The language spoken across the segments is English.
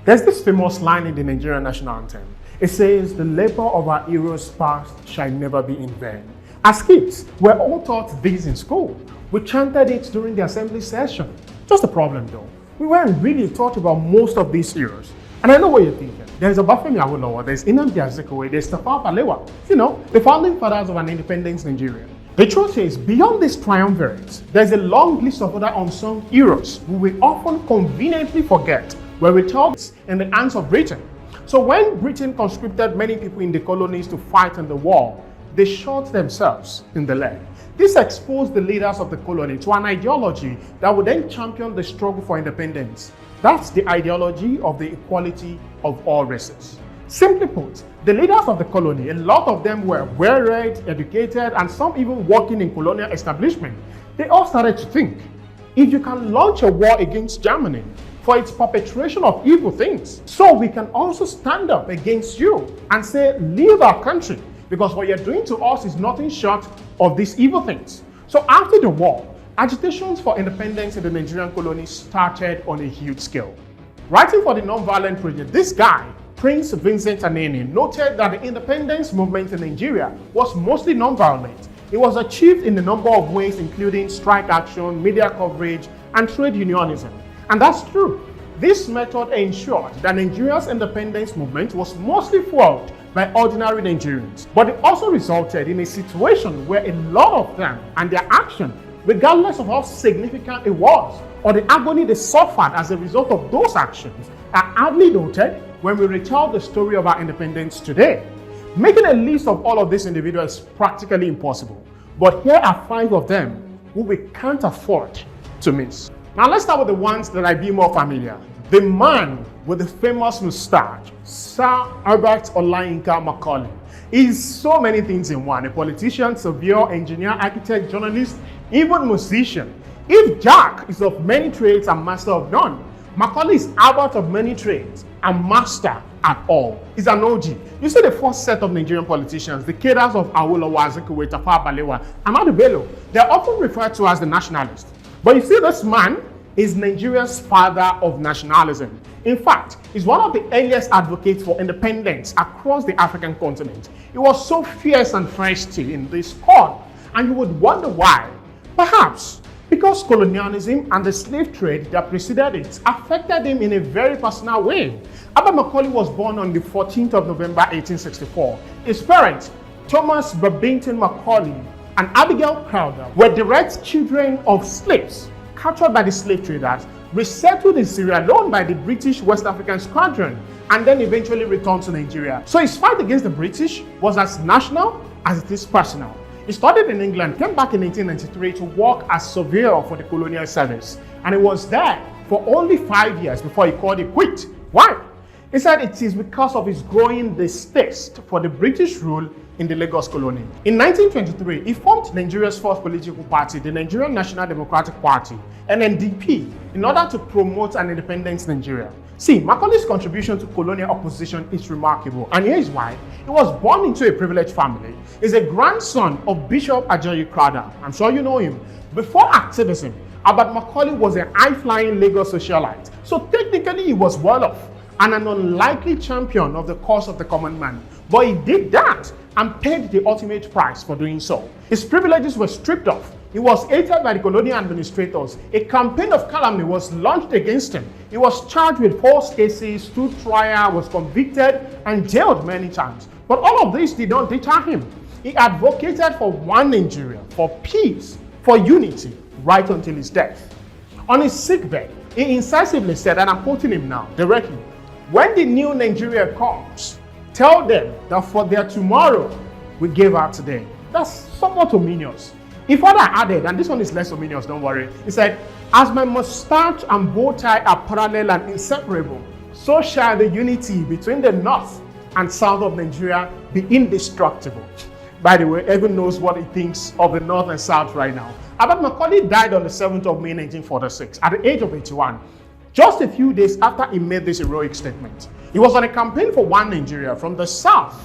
There's this famous line in the Nigerian national anthem. It says, "The labor of our heroes past shall never be in vain." As kids, we're all taught this in school. We chanted it during the assembly session. Just a problem though, we weren't really taught about most of these heroes. And I know what you're thinking. There's Obafemi Awolowo, there's Nnamdi, Azikiwe, there's Tafawa, Balewa. You know, the founding fathers of an independent Nigeria. The truth is, beyond these triumvirates, there's a long list of other unsung heroes who we often conveniently forget were retold in the hands of Britain. So when Britain conscripted many people in the colonies to fight in the war, they shot themselves in the leg. This exposed the leaders of the colony to an ideology that would then champion the struggle for independence. That's the ideology of the equality of all races. Simply put, the leaders of the colony, a lot of them were well-read, educated, and some even working in colonial establishment. They all started to think, if you can launch a war against Germany for its perpetration of evil things, so we can also stand up against you and say, leave our country, because what you're doing to us is nothing short of these evil things. So after the war, agitations for independence in the Nigerian colonies started on a huge scale. Writing for the Nonviolent Project, this guy, Prince Vincent Anene, noted that the independence movement in Nigeria was mostly nonviolent. It was achieved in a number of ways, including strike action, media coverage, and trade unionism. And that's true. This method ensured that Nigeria's independence movement was mostly fueled by ordinary Nigerians. But it also resulted in a situation where a lot of them and their action, regardless of how significant it was, or the agony they suffered as a result of those actions, are hardly noted when we retell the story of our independence today. Making a list of all of these individuals is practically impossible, but here are 5 of them who we can't afford to miss. Now let's start with the ones that might be more familiar. The man with the famous mustache, Sir Herbert Macaulay. He's so many things in one: a politician, surveyor, engineer, architect, journalist, even musician. If Jack is of many trades and master of none, Macaulay is Albert of many trades and master at all. He's an OG. You see the first set of Nigerian politicians, the cadres of Awolowo, Azikiwe, Tafawa, Balewa, and Nnamdi, they're often referred to as the nationalists. But you see, this man is Nigeria's father of nationalism. In fact, he's one of the earliest advocates for independence across the African continent. He was so fierce and feisty in this cause, and you would wonder why. Perhaps because colonialism and the slave trade that preceded it affected him in a very personal way. Aba Macaulay was born on the 14th of November 1864. His parents, Thomas Babington Macaulay and Abigail Crowder, were direct children of slaves captured by the slave traders, resettled in Sierra Leone by the British West African Squadron, and then eventually returned to Nigeria. So his fight against the British was as national as it is personal. He studied in England, came back in 1893 to work as surveyor for the colonial service, and he was there for only 5 years before he called it quit. Why? He said it is because of his growing distaste for the British rule in the Lagos colony. In 1923, he formed Nigeria's first political party, the Nigerian National Democratic Party, NNDP, in order to promote an independent Nigeria. See, Macaulay's contribution to colonial opposition is remarkable, and here is why. He was born into a privileged family. He's a grandson of Bishop Ajayi Crowder. I'm sure you know him. Before activism, Herbert Macaulay was a high-flying Lagos socialite, so technically he was well off and an unlikely champion of the cause of the common man. But he did that and paid the ultimate price for doing so. His privileges were stripped off. He was hated by the colonial administrators. A campaign of calumny was launched against him. He was charged with false cases, stood trial, was convicted, and jailed many times. But all of this did not deter him. He advocated for one Nigeria, for peace, for unity, right until his death. On his sickbed, he incisively said, and I'm quoting him now directly, "When the new Nigeria comes, tell them that for their tomorrow, we gave out today." That's somewhat ominous. He further added, and this one is less ominous, don't worry. He said, "As my mustache and bow tie are parallel and inseparable, so shall the unity between the north and south of Nigeria be indestructible." By the way, everyone knows what he thinks of the north and south right now. Herbert Macaulay died on the 7th of May 1946 at the age of 81. Just a few days after he made this heroic statement. He was on a campaign for one Nigeria from the south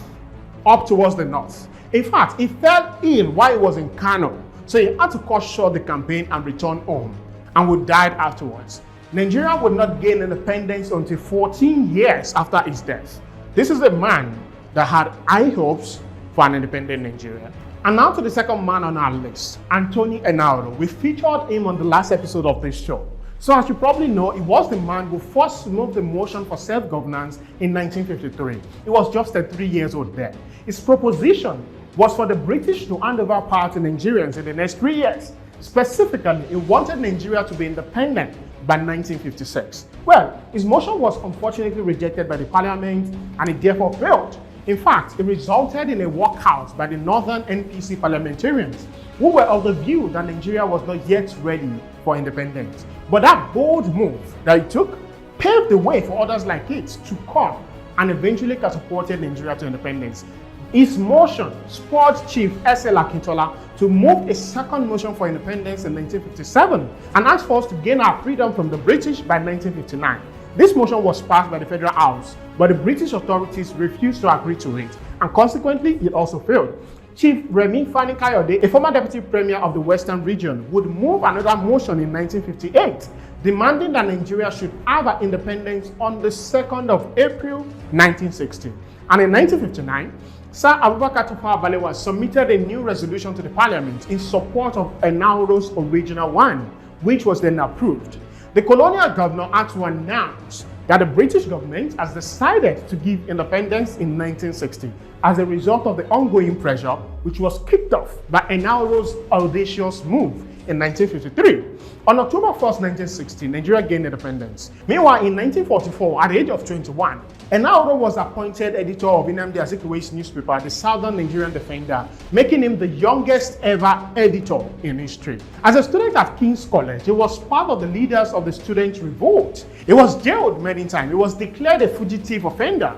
up towards the north. In fact, he fell ill while he was in Kano, so he had to cut short the campaign and return home, and would die afterwards. Nigeria would not gain independence until 14 years after his death. This is a man that had high hopes for an independent Nigeria. And now to the second man on our list, Enahoro. We featured him on the last episode of this show. So as you probably know, he was the man who first moved the motion for self-governance in 1953. He was just 3 years old then. His proposition was for the British to hand over power to Nigerians in the next 3 years. Specifically, he wanted Nigeria to be independent by 1956. Well, his motion was unfortunately rejected by the parliament and it therefore failed. In fact, it resulted in a walkout by the northern NPC parliamentarians who were of the view that Nigeria was not yet ready for independence. But that bold move that he took paved the way for others like it to come and eventually catapulted Nigeria to independence. His motion spurred Chief S.L. Akintola to move a second motion for independence in 1957 and asked for us to gain our freedom from the British by 1959. This motion was passed by the Federal House, but the British authorities refused to agree to it, and consequently, it also failed. Chief Remi Fani Kayode, a former deputy premier of the Western region, would move another motion in 1958, demanding that Nigeria should have her independence on the 2nd of April 1960. And in 1959, Sir Abubakar Tafawa Balewa submitted a new resolution to the parliament in support of Enahoro's original one, which was then approved. The colonial governor had to announce that the British government has decided to give independence in 1960 as a result of the ongoing pressure which was kicked off by Enahoro's audacious move in 1953. On October 1st, 1960, Nigeria gained independence. Meanwhile, in 1944, at the age of 21, Enahoro was appointed editor of Nnamdi Azikiwe's newspaper, the Southern Nigerian Defender, making him the youngest ever editor in history. As a student at King's College, he was part of the leaders of the student revolt. He was jailed many times. He was declared a fugitive offender.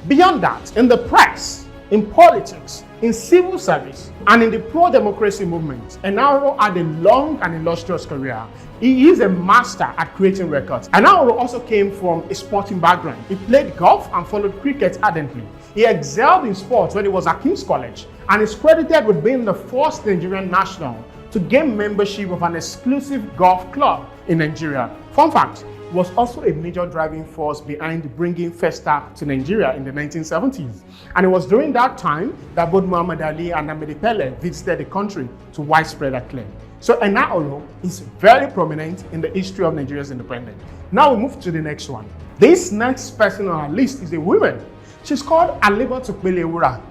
Beyond that, in the press, in politics, in civil service, and in the pro-democracy movement, Enahoro had a long and illustrious career. He is a master at creating records. Enahoro also came from a sporting background. He played golf and followed cricket ardently. He excelled in sports when he was at King's College and is credited with being the first Nigerian national to gain membership of an exclusive golf club in Nigeria. Fun fact, was also a major driving force behind bringing Festa to Nigeria in the 1970s. And it was during that time that both Muhammad Ali and Nnamdi Pelewura visited the country to widespread acclaim. So Enahoro is very prominent in the history of Nigeria's independence. Now we move to the next one. This next person on our list is a woman. She's called Alimotu Pelewura.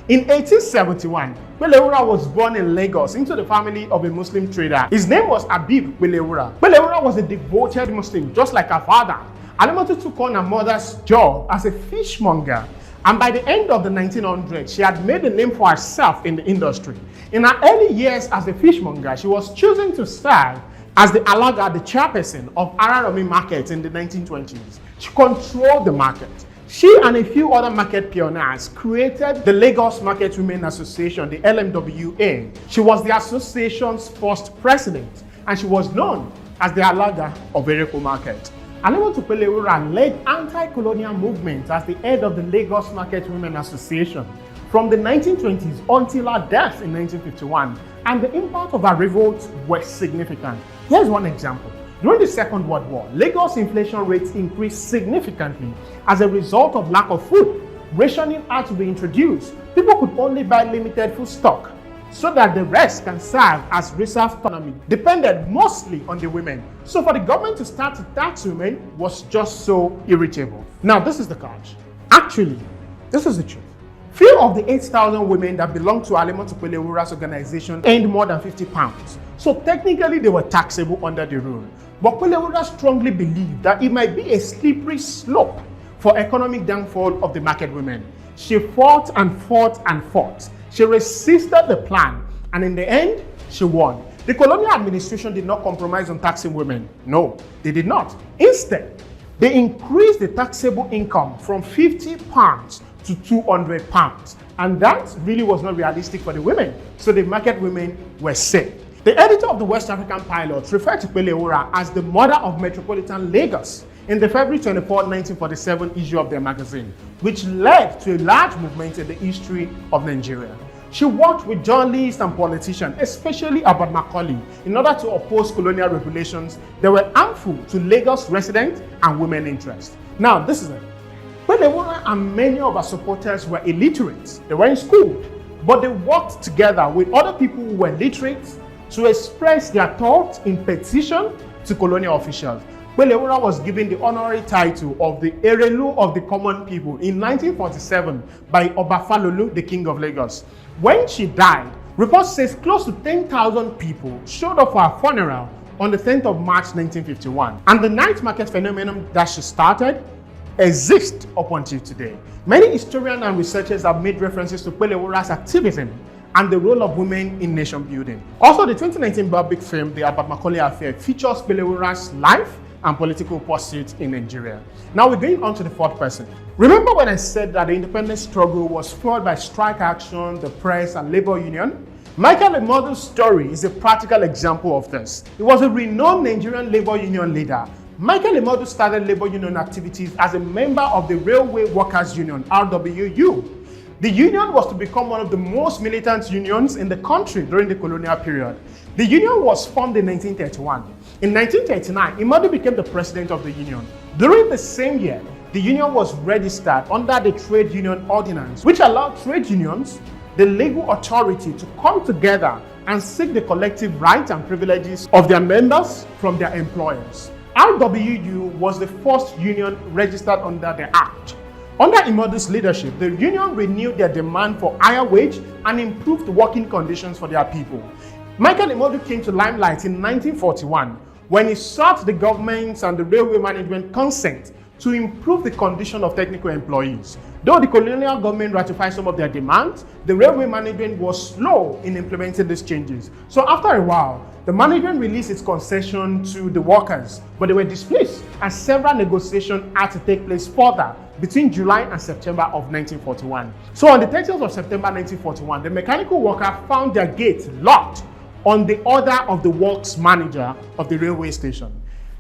In 1871, Pelewura was born in Lagos into the family of a Muslim trader. His name was Habib Pelewura. Pelewura was a devoted Muslim, just like her father. Alimotu took on her mother's job as a fishmonger, and by the end of the 1900s, she had made a name for herself in the industry. In her early years as a fishmonger, she was chosen to serve as the Alaga, the chairperson of Araromi Market in the 1920s. She controlled the market. She and a few other market pioneers created the Lagos Market Women Association, the LMWA. She was the association's first president, and she was known as the Alaga of Ereko Market. Alimotu Pelewura led anti-colonial movements as the head of the Lagos Market Women Association from the 1920s until her death in 1951, and the impact of her revolt was significant. Here's one example. During the Second World War, Lagos inflation rates increased significantly as a result of lack of food. Rationing had to be introduced. People could only buy limited food stock so that the rest can serve as reserve economy, depended mostly on the women. So for the government to start to tax women was just so irritable. Now this is the catch. Actually, this is the truth. Few of the 8,000 women that belong to Alimotu Pelewura's organization earned more than £50. So technically they were taxable under the rule. But Pelewura strongly believed that it might be a slippery slope for economic downfall of the market women. She fought and fought and fought. She resisted the plan, and in the end, she won. The colonial administration did not compromise on taxing women. No, they did not. Instead, they increased the taxable income from £50 to £200. And that really was not realistic for the women. So the market women were saved. The editor of the West African Pilot referred to Pelewura as the mother of metropolitan Lagos in the February 24, 1947 issue of their magazine, which led to a large movement in the history of Nigeria. She worked with journalists and politicians, especially Herbert Macaulay, in order to oppose colonial regulations that were harmful to Lagos residents and women interests. Now, this is it. Pelewura and many of her supporters were illiterate. They weren't schooled, but they worked together with other people who were literate to express their thoughts in petition to colonial officials. Pelewura was given the honorary title of the Erelu of the Common People in 1947 by Obafemi, the King of Lagos. When she died, reports say close to 10,000 people showed up for her funeral on the 10th of March 1951. And the night market phenomenon that she started exists up until today. Many historians and researchers have made references to Pelewura's activism and the role of women in nation building. Also, the 2019 biopic film, The Herbert Macaulay Affair, features Pelewura's life and political pursuits in Nigeria. Now we're going on to the fourth person. Remember when I said that the independence struggle was fueled by strike action, the press, and labor union? Micheal Imoudu's story is a practical example of this. He was a renowned Nigerian labor union leader. Micheal Imoudu started labor union activities as a member of the Railway Workers Union, RWU. The union was to become one of the most militant unions in the country during the colonial period. The union was formed in 1931. In 1939, Imoudu became the president of the union. During the same year, the union was registered under the Trade Union Ordinance, which allowed trade unions the legal authority to come together and seek the collective rights and privileges of their members from their employers. RWU was the first union registered under the Act. Under Imoudu's leadership, the union renewed their demand for higher wage and improved working conditions for their people. Micheal Imoudu came to limelight in 1941 when he sought the government and the railway management consent to improve the condition of technical employees. Though the colonial government ratified some of their demands, the railway management was slow in implementing these changes. So after a while, the management released its concession to the workers, but they were displaced, and several negotiations had to take place further between July and September of 1941. So on the 30th of September 1941, the mechanical worker found their gate locked on the order of the works manager of the railway station.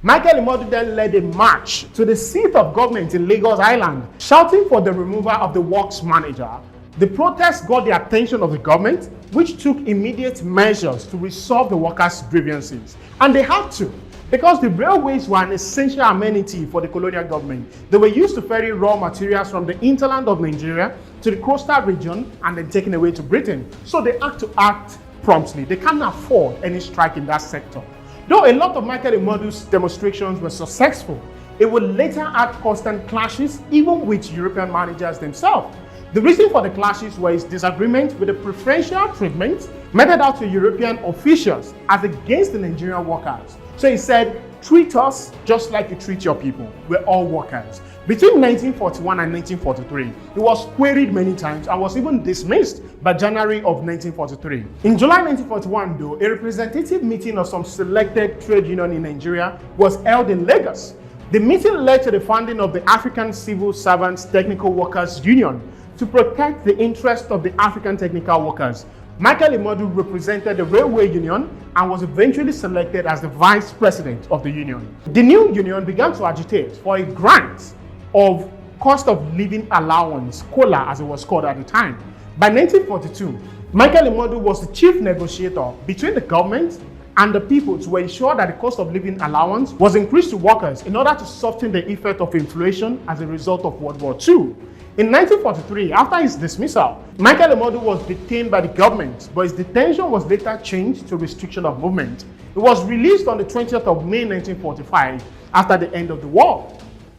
Micheal Imoudu then led a march to the seat of government in Lagos Island, shouting for the removal of the works manager. The protest got the attention of the government, which took immediate measures to resolve the workers' grievances. And they had to, because the railways were an essential amenity for the colonial government. They were used to ferry raw materials from the hinterland of Nigeria to the coastal region and then taken away to Britain. So they had to act promptly. They can't afford any strike in that sector. Though a lot of Micheal Imoudu's demonstrations were successful, it would later add constant clashes even with European managers themselves. The reason for the clashes was his disagreement with the preferential treatment meted out to European officials as against the Nigerian workers. So he said, "Treat us just like you treat your people. We're all workers." Between 1941 and 1943, he was queried many times and was even dismissed by January of 1943. In July 1941, though, a representative meeting of some selected trade union in Nigeria was held in Lagos. The meeting led to the founding of the African Civil Servants Technical Workers Union to protect the interests of the African technical workers. Micheal Imoudu represented the railway union and was eventually selected as the vice president of the union. The new union began to agitate for a grant of cost of living allowance, COLA as it was called at the time. By 1942, Micheal Imoudu was the chief negotiator between the government and the people to ensure that the cost of living allowance was increased to workers in order to soften the effect of inflation as a result of World War II. In 1943, after his dismissal, Micheal Imoudu was detained by the government, but his detention was later changed to restriction of movement. He was released on the 20th of May 1945 after the end of the war.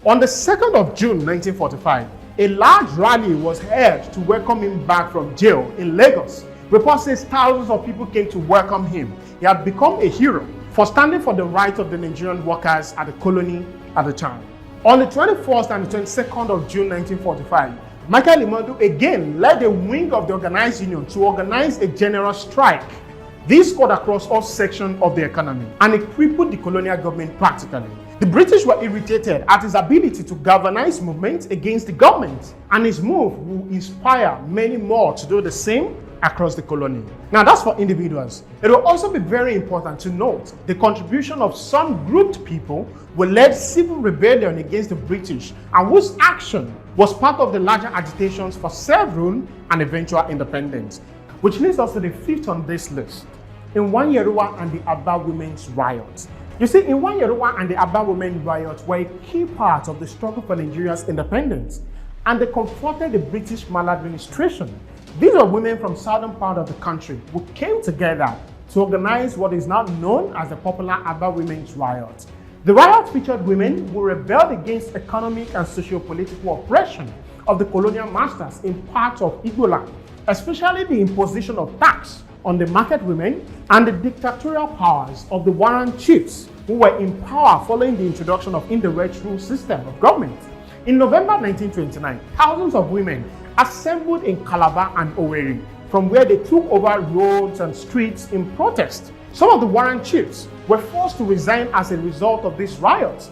On the 2nd of June 1945, a large rally was held to welcome him back from jail in Lagos. Reports say thousands of people came to welcome him. He had become a hero for standing for the rights of the Nigerian workers at the colony at the time. On the 21st and the 22nd of June 1945, Micheal Imoudu again led a wing of the organized union to organize a general strike. This cut across all sections of the economy and it crippled the colonial government practically. The British were irritated at his ability to galvanize movements against the government, and his move will inspire many more to do the same across the colony. Now that's for individuals. It will also be very important to note the contribution of some grouped people who led civil rebellion against the British and whose action was part of the larger agitations for self-rule and eventual independence. Which leads us to the fifth on this list, Enahoro and the Aba Women Rioters. You see, Enahoro and the Aba Women Rioters were a key part of the struggle for Nigeria's independence, and they confronted the British maladministration. These are women from southern part of the country who came together to organize what is now known as the popular Aba Women Rioters. The riot featured women who rebelled against economic and socio-political oppression of the colonial masters in parts of Igbo land, especially the imposition of tax on the market women and the dictatorial powers of the warrant chiefs who were in power following the introduction of indirect rule system of government. In November 1929, thousands of women assembled in Calabar and Owerri, from where they took over roads and streets in protest. Some of the warrant chiefs were forced to resign as a result of these riots.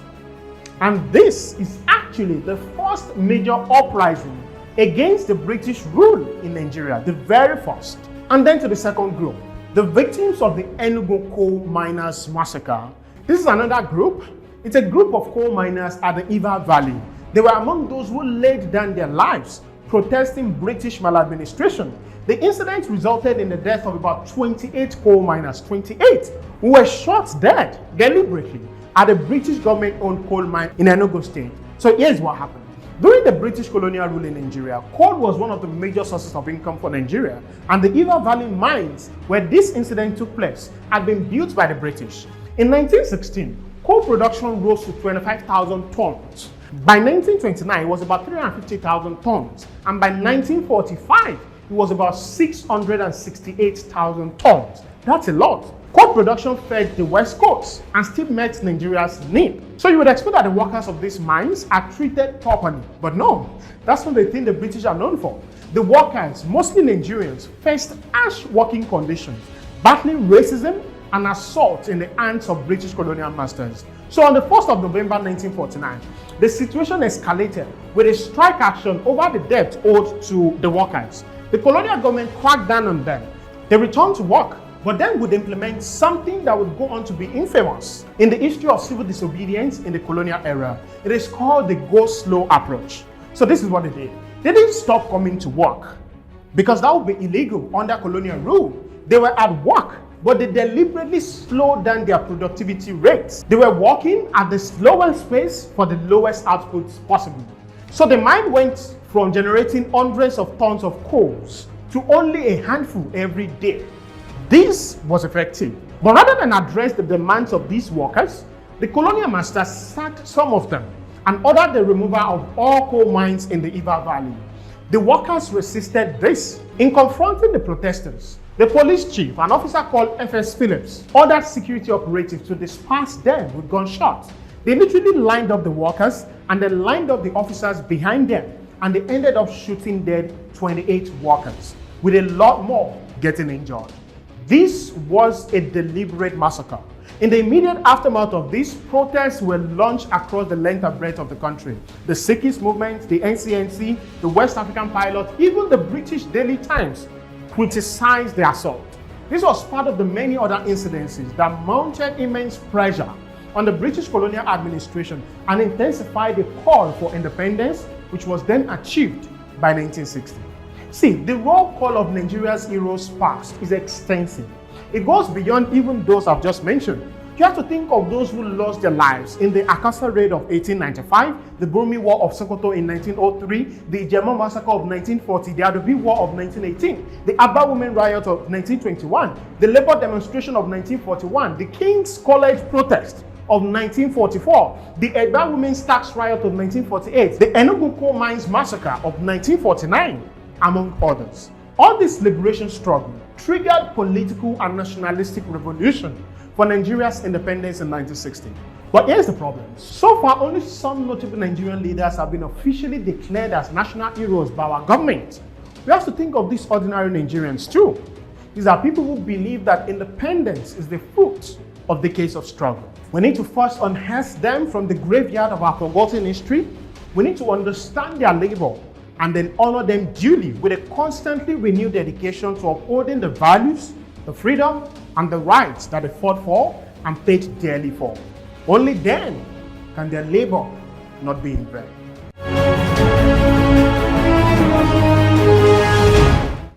And this is actually the first major uprising against the British rule in Nigeria, the very first. And then to the second group, the victims of the Enugu Coal Miners Massacre. This is another group. It's a group of coal miners at the Iva Valley. They were among those who laid down their lives protesting British maladministration. The incident resulted in the death of about 28 coal miners, 28, who were shot dead deliberately at a British government-owned coal mine in Enugu State. So here's what happened. During the British colonial rule in Nigeria, coal was one of the major sources of income for Nigeria, and the Iva Valley mines, where this incident took place, had been built by the British. In 1916, coal production rose to 25,000 tons. By 1929, it was about 350,000 tons, and by 1945, it was about 668,000 tons. That's a lot. Coal production fed the West Coast and still met Nigeria's need. So you would expect that the workers of these mines are treated properly. But no, that's not the thing the British are known for. The workers, mostly Nigerians, faced harsh working conditions, battling racism and assault in the hands of British colonial masters. So on the 1st of November 1949, the situation escalated with a strike action over the debt owed to the workers. The colonial government cracked down on them. They returned to work, but then would implement something that would go on to be infamous in the history of civil disobedience in the colonial era. It is called the go slow approach. So this is what they did. They didn't stop coming to work because that would be illegal under colonial rule. They were at work, but they deliberately slowed down their productivity rates. They were working at the slowest pace for the lowest outputs possible. So the mine went from generating hundreds of tons of coals to only a handful every day. This was effective. But rather than address the demands of these workers, the colonial masters sacked some of them and ordered the removal of all coal mines in the Iva Valley. The workers resisted this. In confronting the protesters, the police chief, an officer called F.S. Phillips, ordered security operatives to disperse them with gunshots. They literally lined up the workers and then lined up the officers behind them, and they ended up shooting dead 28 workers, with a lot more getting injured. This was a deliberate massacre. In the immediate aftermath of this, protests were launched across the length and breadth of the country. The Sikhism movement, the NCNC, the West African Pilot, even the British Daily Times criticized the assault. This was part of the many other incidences that mounted immense pressure on the British colonial administration and intensified the call for independence, which was then achieved by 1960. See, the roll call of Nigeria's heroes past is extensive. It goes beyond even those I've just mentioned. You have to think of those who lost their lives in the Akasa Raid of 1895, the Burmi War of Sokoto in 1903, the Ijema Massacre of 1940, the Adobe War of 1918, the Aba Women Riot of 1921, the Labour Demonstration of 1941, the King's College Protest of 1944, the Eba Women's Tax Riot of 1948, the Enugu Coal Mines Massacre of 1949, among others. All this liberation struggle triggered political and nationalistic revolution for Nigeria's independence in 1960. But here's the problem. So far, only some notable Nigerian leaders have been officially declared as national heroes by our government. We have to think of these ordinary Nigerians too. These are people who believe that independence is the fruit of decades of struggle. We need to first unearth them from the graveyard of our forgotten history. We need to understand their labor and then honor them duly with a constantly renewed dedication to upholding the values, the freedom, and the rights that they fought for and paid dearly for. Only then can their labor not be in vain.